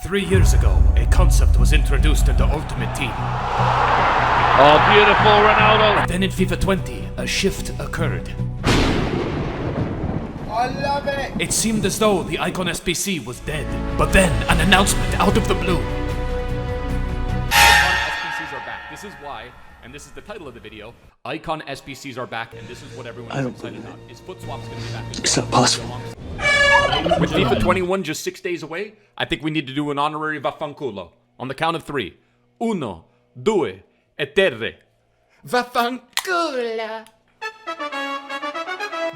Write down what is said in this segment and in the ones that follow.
3 years ago, a concept was introduced into Ultimate Team. Oh, beautiful, Ronaldo. But then in FIFA 20, a shift occurred. I love it! It seemed as though the Icon SBC was dead. But then, an announcement out of the blue. Icon SBCs are back. This is why, and this is the title of the video, Icon SBCs are back, and this is what everyone is excited about. Is foot swaps going to be back? It's not possible. With FIFA 21 just 6 days away, I think we need to do an honorary vaffanculo. On the count of 3. 1, 2, e 3. Vaffanculo.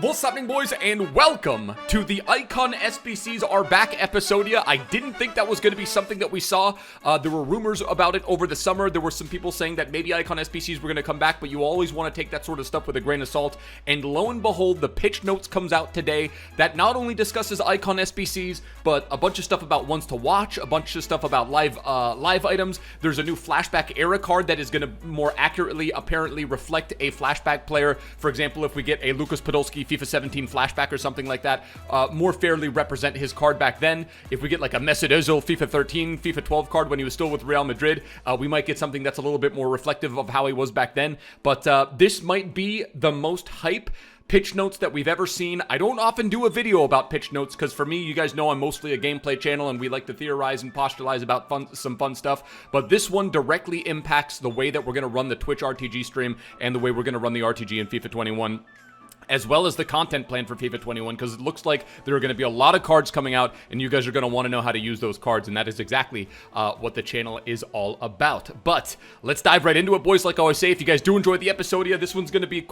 What's happening, boys, and welcome to the Icon SBCs are back episodia. I didn't think that was going to be something that we saw. There were rumors about it over the summer. There were some people saying that maybe Icon SBCs were going to come back, but you always want to take that sort of stuff with a grain of salt. And lo and behold, the pitch notes comes out today that not only discusses Icon SBCs, but a bunch of stuff about ones to watch, a bunch of stuff about live items. There's a new flashback era card that is going to more accurately, apparently, reflect a flashback player. For example, if we get a Lucas Podolski FIFA 17 flashback or something like that, more fairly represent his card back then. If we get like a Mesut Ozil FIFA 13, FIFA 12 card when he was still with Real Madrid, we might get something that's a little bit more reflective of how he was back then. But this might be the most hype pitch notes that we've ever seen. I don't often do a video about pitch notes because for me, you guys know I'm mostly a gameplay channel and we like to theorize and postulate about some fun stuff. But this one directly impacts the way that we're going to run the Twitch RTG stream and the way we're going to run the RTG in FIFA 21. As well as the content plan for FIFA 21, because it looks like there are going to be a lot of cards coming out, and you guys are going to want to know how to use those cards, and that is exactly what the channel is all about. But let's dive right into it, boys. Like I always say, if you guys do enjoy the episodia, this one's going to be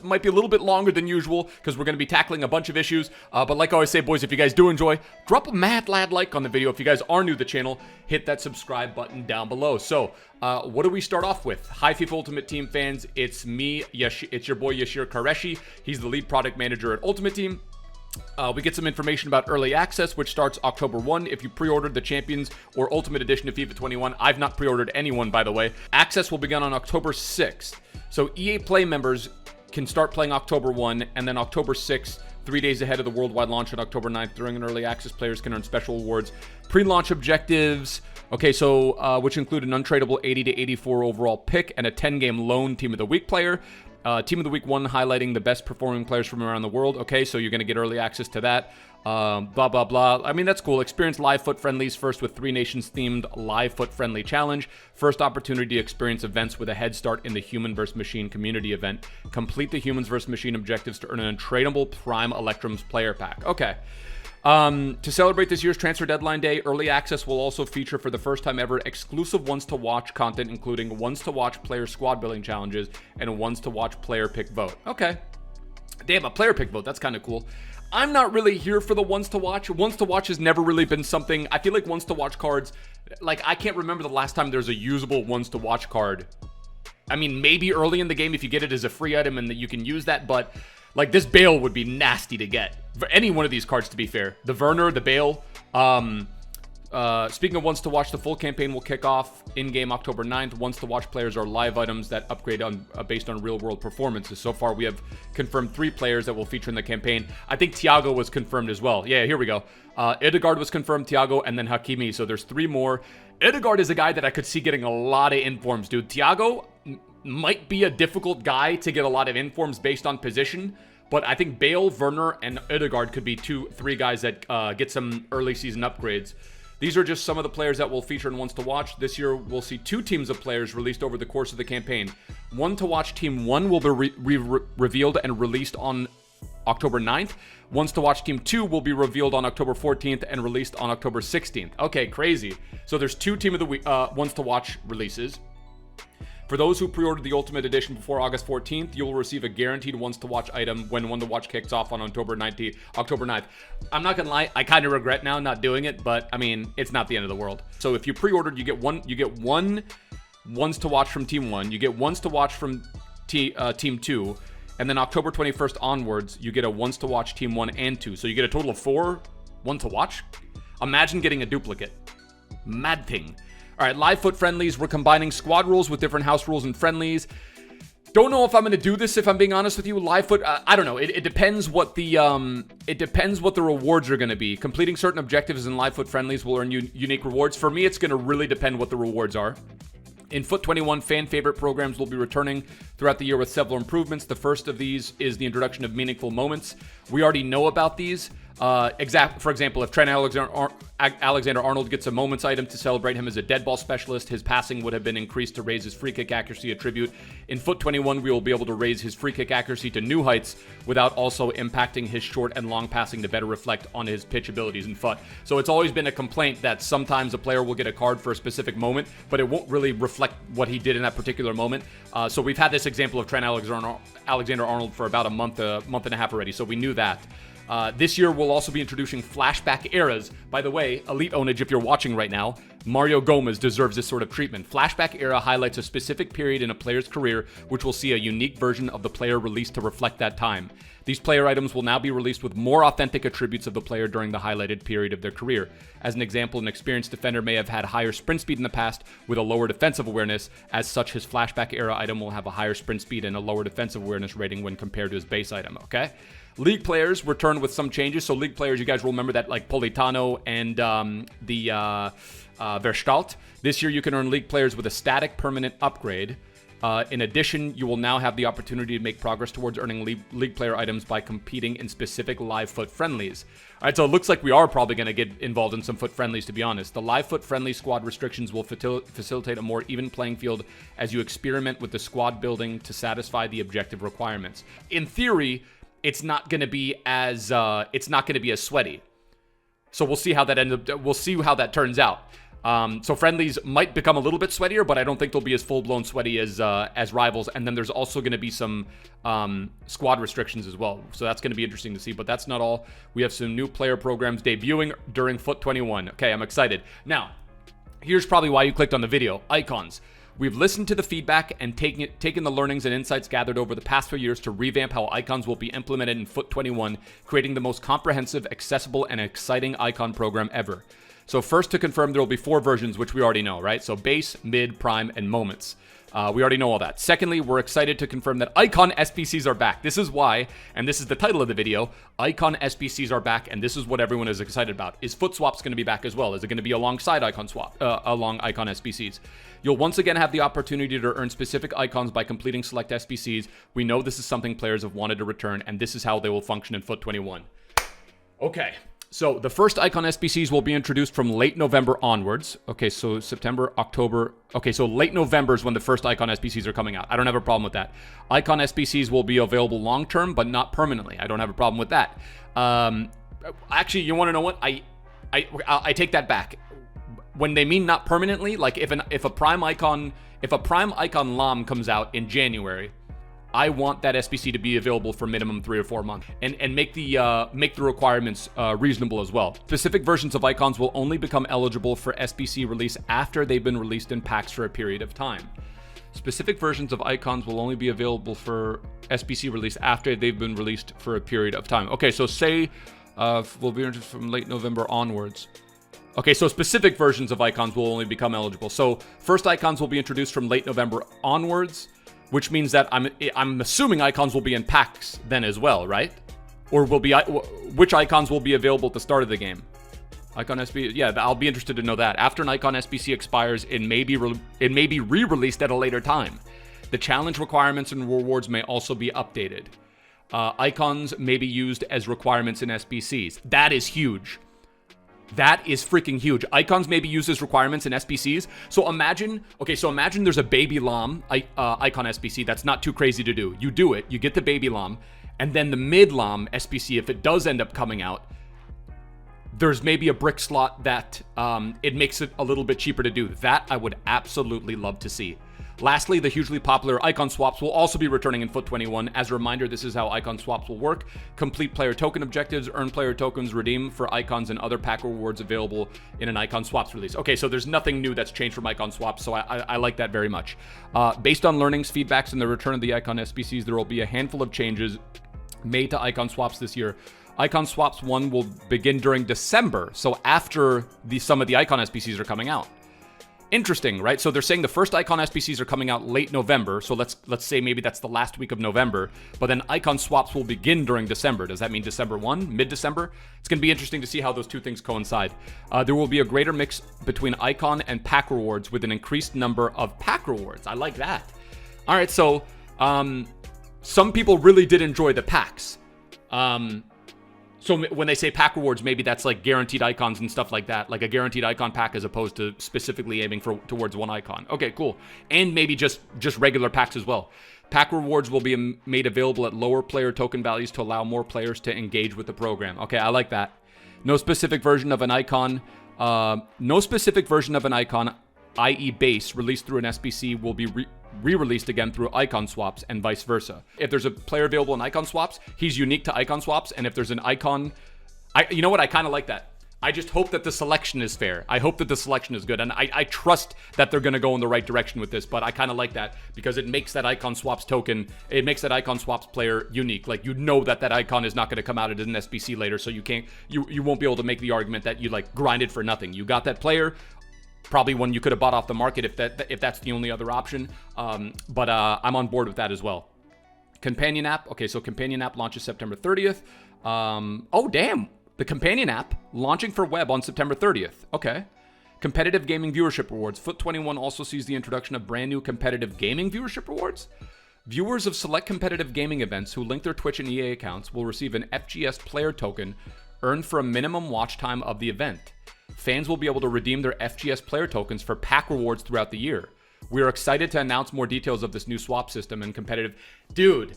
might be a little bit longer than usual, because we're going to be tackling a bunch of issues. But like I always say, boys, if you guys do enjoy, drop a mad lad like on the video. If you guys are new to the channel, hit that subscribe button down below. So, what do we start off with? Hi, FIFA Ultimate Team fans. It's me, it's your boy Yashir Qureshi. He's the lead product manager at Ultimate Team. We get some information about early access, which starts October 1. If you pre-ordered the Champions or Ultimate Edition of FIFA 21, I've not pre-ordered anyone, by the way. Access will begin on October 6th. So EA Play members can start playing October 1, and then October 6th, 3 days ahead of the worldwide launch on October 9th. During an early access, players can earn special awards. Pre-launch objectives, okay, so which include an untradeable 80 to 84 overall pick and a 10-game loan Team of the Week player. Team of the Week 1 highlighting the best performing players from around the world. Okay, so you're going to get early access to that. Blah, blah, blah. I mean, that's cool. Experience live foot friendlies first with 3 nations themed live foot friendly challenge. First opportunity to experience events with a head start in the Human vs. Machine community event. Complete the Humans vs. Machine objectives to earn an untradeable Prime Electrums player pack. Okay. To celebrate this year's transfer deadline day, early access will also feature for the first time ever exclusive ones to watch content, including ones to watch player squad building challenges and ones to watch player pick vote. Okay. Damn, a player pick vote. That's kind of cool. I'm not really here for the ones to watch. Ones to watch has never really been something. I feel like ones to watch cards, like I can't remember the last time there's a usable ones to watch card. I mean, maybe early in the game if you get it as a free item and that you can use that, but like this Bale would be nasty to get. For any one of these cards, to be fair. The Werner, the Bale. Speaking of ones to watch, the full campaign will kick off in-game October 9th. Ones to watch players are live items that upgrade based on real-world performances. So far, we have confirmed 3 players that will feature in the campaign. I think Thiago was confirmed as well. Yeah, here we go. Ødegaard was confirmed, Thiago, and then Hakimi. So there's 3 more. Ødegaard is a guy that I could see getting a lot of informs, dude. Thiago might be a difficult guy to get a lot of informs based on position, but I think Bale, Werner, and Ødegaard could be 2-3 guys that get some early season upgrades. These are just some of the players that will feature in ones to watch. This year, we'll see 2 teams of players released over the course of the campaign. One to watch Team 1 will be revealed and released on October 9th. Ones to watch Team 2 will be revealed on October 14th and released on October 16th. Okay, crazy. So there's 2 Team of the Week ones to watch releases. For those who pre-ordered the Ultimate Edition before August 14th, you will receive a guaranteed ones to watch item when one to watch kicks off on October 9th. I'm not gonna lie, I kind of regret now not doing it, but I mean, it's not the end of the world. So if you pre-ordered, you get one ones to watch from Team 1, you get ones to watch from Team 2, and then October 21st onwards, you get a ones to watch Team 1 and 2. So you get a total of 4 one to watch. Imagine getting a duplicate. Mad thing. All right, live foot friendlies. We're combining squad rules with different house rules and friendlies. Don't know if I'm going to do this, if I'm being honest with you. Live foot, I don't know. It depends what the rewards are going to be. Completing certain objectives in live foot friendlies will earn you unique rewards. For me, it's going to really depend what the rewards are. In Foot 21, fan favorite programs will be returning throughout the year with several improvements. The first of these is the introduction of meaningful moments. We already know about these. For example, if Trent Alexander-Arnold gets a moments item to celebrate him as a dead ball specialist, his passing would have been increased to raise his free kick accuracy attribute. In Foot 21, we will be able to raise his free kick accuracy to new heights without also impacting his short and long passing to better reflect on his pitch abilities in foot. So it's always been a complaint that sometimes a player will get a card for a specific moment, but it won't really reflect what he did in that particular moment. So we've had this example of Trent Alexander-Arnold for about a month and a half already, so we knew that. This year, we'll also be introducing flashback eras. By the way, Elite Ownage, if you're watching right now, Mario Gomez deserves this sort of treatment. Flashback era highlights a specific period in a player's career, which will see a unique version of the player released to reflect that time. These player items will now be released with more authentic attributes of the player during the highlighted period of their career. As an example, an experienced defender may have had higher sprint speed in the past with a lower defensive awareness. As such, his flashback era item will have a higher sprint speed and a lower defensive awareness rating when compared to his base item, okay? League players return with some changes. So league players, you guys will remember that, like Politano and Verstalt. This year, you can earn league players with a static permanent upgrade. In addition, you will now have the opportunity to make progress towards earning league player items by competing in specific live foot friendlies. All right, so it looks like we are probably going to get involved in some foot friendlies, to be honest. The live foot friendly squad restrictions will facilitate a more even playing field as you experiment with the squad building to satisfy the objective requirements. In theory, it's not going to be as sweaty. So we'll see how that we'll see how that turns out. So friendlies might become a little bit sweatier, but I don't think they'll be as full-blown sweaty as rivals. And then there's also going to be some squad restrictions as well. So that's going to be interesting to see. But that's not all. We have some new player programs debuting during Foot 21. Okay, I'm excited. Now, here's probably why you clicked on the video. Icons. We've listened to the feedback and taken the learnings and insights gathered over the past few years to revamp how icons will be implemented in Foot 21, creating the most comprehensive, accessible, and exciting icon program ever. So first, to confirm, there will be 4 versions, which we already know, right? So base, mid, prime, and moments. We already know all that. Secondly, we're excited to confirm that Icon SBCs are back. This is why, and this is the title of the video, Icon SBCs are back, and this is what everyone is excited about. Is Foot Swaps going to be back as well? Is it going to be alongside Icon SBCs? You'll once again have the opportunity to earn specific icons by completing select SBCs. We know this is something players have wanted to return, and this is how they will function in Foot 21. Okay. So the first Icon SBCs will be introduced from late November onwards. Okay, so September, October. Okay, so late November is when the first Icon SBCs are coming out. I don't have a problem with that. Icon SBCs will be available long-term, but not permanently. I don't have a problem with that. Actually, you want to know what? I take that back. When they mean not permanently, like if a prime icon LOM comes out in January, I want that SBC to be available for minimum 3 or 4 months and make the requirements reasonable as well. Specific versions of icons will only become eligible for SBC release after they've been released in packs for a period of time. Specific versions of icons will only be available for SBC release after they've been released for a period of time. Okay, so say we'll be introduced from late November onwards. Okay, so specific versions of icons will only become eligible. So first icons will be introduced from late November onwards, which means that I'm assuming icons will be in packs then as well, right? Or which icons will be available at the start of the game? Icon SBC, yeah, I'll be interested to know that. After an Icon SBC expires, it may be re-released at a later time. The challenge requirements and rewards may also be updated. Icons may be used as requirements in SBCs. That is huge. That is freaking huge. Icons may be used as requirements in SBCs. So imagine there's a baby LOM Icon SBC. That's not too crazy to do. You do it, you get the baby LOM, and then the mid LOM SBC, if it does end up coming out, there's maybe a brick slot that it makes it a little bit cheaper to do. That I would absolutely love to see. Lastly, the hugely popular Icon Swaps will also be returning in Foot 21. As a reminder, this is how Icon Swaps will work. Complete player token objectives, earn player tokens, redeem for icons and other pack rewards available in an Icon Swaps release. Okay, so there's nothing new that's changed from Icon Swaps, so I like that very much. Based on learnings, feedbacks, and the return of the Icon SBCs, there will be a handful of changes made to Icon Swaps this year. Icon Swaps 1 will begin during December, so after some of the Icon SBCs are coming out. Interesting, right? So they're saying the first Icon SBCs are coming out late November. So let's say maybe that's the last week of November. But then Icon swaps will begin during December. Does that mean December 1, mid-December? It's going to be interesting to see how those two things coincide. There will be a greater mix between Icon and pack rewards with an increased number of pack rewards. I like that. All right, so some people really did enjoy the packs. So when they say pack rewards, maybe that's like guaranteed icons and stuff like that, like a guaranteed icon pack as opposed to specifically aiming towards one icon. Okay, cool. And maybe just regular packs as well. Pack rewards will be made available at lower player token values to allow more players to engage with the program. Okay, I like that. No specific version of an icon, i.e. base, released through an SBC will be re-released again through icon swaps and vice versa. If there's a player available in icon swaps, he's unique to icon swaps. And if there's an icon, you know what? I kind of like that. I just hope that the selection is fair. I hope that the selection is good. And I trust that they're going to go in the right direction with this, but I kind of like that because it makes that icon swaps token, it makes that icon swaps player unique. Like, you know that icon is not going to come out as an SBC later. So you won't be able to make the argument that you like grinded for nothing. You got that player, probably one you could have bought off the market if that's the only other option. But I'm on board with that as well. Companion app. Okay, so Companion app launches September 30th. Oh, damn. The Companion app launching for web on September 30th. Okay. Competitive gaming viewership rewards. Foot 21 also sees the introduction of brand new competitive gaming viewership rewards. Viewers of select competitive gaming events who link their Twitch and EA accounts will receive an FGS player token earned for a minimum watch time of the event. Fans will be able to redeem their FGS player tokens for pack rewards throughout the year. We are excited to announce more details of this new swap system and competitive. Dude,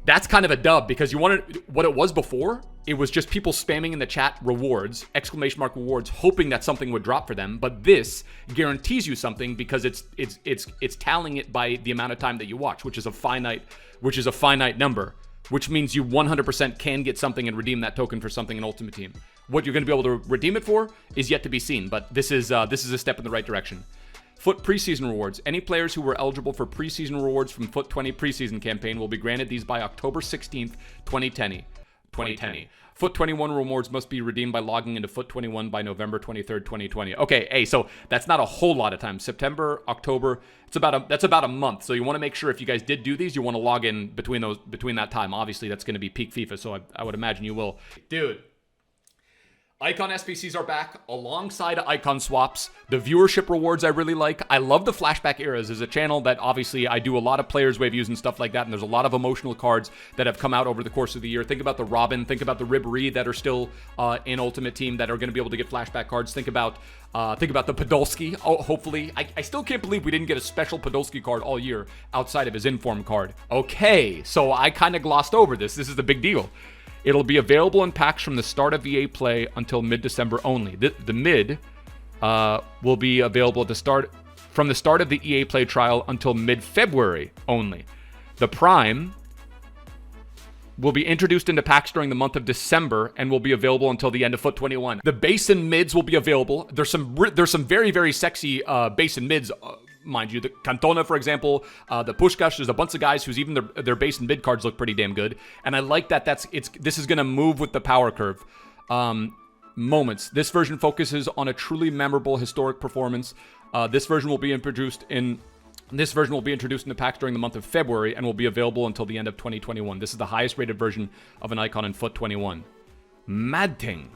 that's kind of a dub because you wanted what it was before. It was just people spamming in the chat rewards, exclamation mark rewards, hoping that something would drop for them. But this guarantees you something because it's tallying it by the amount of time that you watch, which is a finite number, which means you 100% can get something and redeem that token for something in Ultimate Team. What you're going to be able to redeem it for is yet to be seen, but this is a step in the right direction. Foot preseason rewards. Any players who were eligible for preseason rewards from Foot 20 preseason campaign will be granted these by October 16th, 2010. Foot 21 rewards must be redeemed by logging into Foot 21 by November 23rd, 2020. Okay, hey, so that's not a whole lot of time. September, October, that's about a month. So you want to make sure if you guys did do these, you want to log in between that time. Obviously, that's going to be peak FIFA, so I would imagine you will. Dude. Icon SBCs are back alongside icon swaps. The viewership rewards I really like. I love the flashback eras. As a channel that obviously I do a lot of players wave views and stuff like that, and there's a lot of emotional cards that have come out over the course of the year. Think about the Robin, think about the Ribéry that are still in Ultimate Team that are going to be able to get flashback cards. Think about the Podolski. Oh, hopefully. I still can't believe we didn't get a special Podolski card all year outside of his inform card. Okay, so I kind of glossed over this. This is the big deal. It'll be available in packs from the start of EA Play until mid-December only. The mid will be available from the start of the EA Play trial until mid-February only. The Prime will be introduced into packs during the month of December and will be available until the end of Foot 21. The base and mids will be available. There's some very, very sexy base and mids. Mind you, the Cantona, for example, the Pushkash, there's a bunch of guys whose even their base and mid cards look pretty damn good. And I like that this is going to move with the power curve. Moments. This version focuses on a truly memorable historic performance. This version will be introduced into packs during the month of February and will be available until the end of 2021. This is the highest rated version of an icon in Foot 21. Mad thing.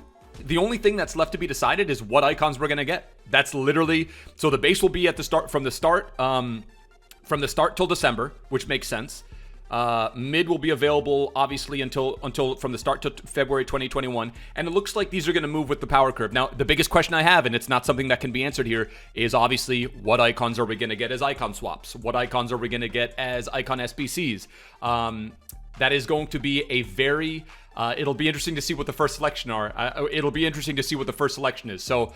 The only thing that's left to be decided is what icons we're going to get. That's literally, so the base will be at the start, from the start till December, which makes sense. Mid will be available, obviously, until from the start to February 2021. And it looks like these are going to move with the power curve. Now, the biggest question I have, and it's not something that can be answered here, is obviously what icons are we going to get as icon swaps? What icons are we going to get as icon SBCs? That is going to be a very... it'll be interesting to see what the first selection are. It'll be interesting to see what the first selection is. So,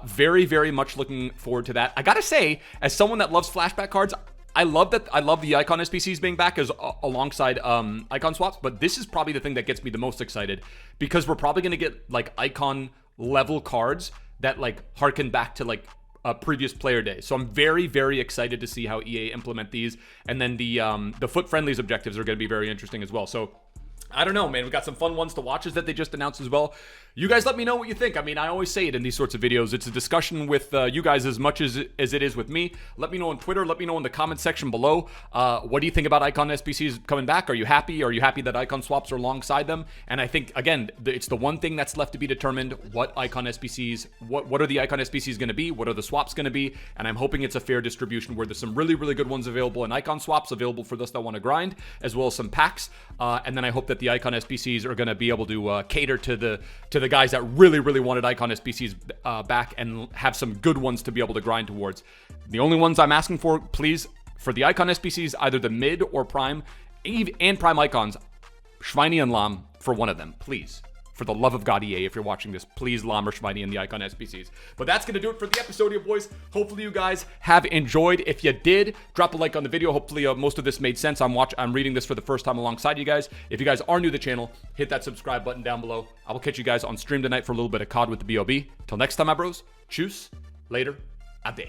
very, very much looking forward to that. I gotta say, as someone that loves flashback cards, I love the icon SBCs being back as alongside icon swaps. But this is probably the thing that gets me the most excited because we're probably gonna get like icon level cards that like harken back to like a previous player day. So I'm very, very excited to see how EA implement these. And then the foot friendlies objectives are going to be very interesting as well. So I don't know, man. We got some fun ones to watch that they just announced as well. You guys let me know what you think. I mean, I always say it in these sorts of videos. It's a discussion with you guys as much as it is with me. Let me know on Twitter. Let me know in the comment section below. What do you think about Icon SBCs coming back? Are you happy? Are you happy that Icon swaps are alongside them? And I think, again, it's the one thing that's left to be determined. What Icon SBCs, what are the Icon SBCs going to be? What are the swaps going to be? And I'm hoping it's a fair distribution where there's some really, really good ones available in Icon swaps available for those that want to grind, as well as some packs. And then I hope that the Icon SBCs are going to be able to cater to the guys that really wanted Icon SBCs back and have some good ones to be able to grind towards. The only ones I'm asking for, please, for the Icon SBCs, either the mid or prime, and prime icons, Schweini and Lam for one of them, please. For the love of God, EA, if you're watching this, please Lam or Schweini in the Icon SBCs. But that's going to do it for the episode here, boys. Hopefully you guys have enjoyed. If you did, drop a like on the video. Hopefully most of this made sense. I'm reading this for the first time alongside you guys. If you guys are new to the channel, hit that subscribe button down below. I will catch you guys on stream tonight for a little bit of COD with the BOB. Till next time, my bros. Tschüss. Later. Ade.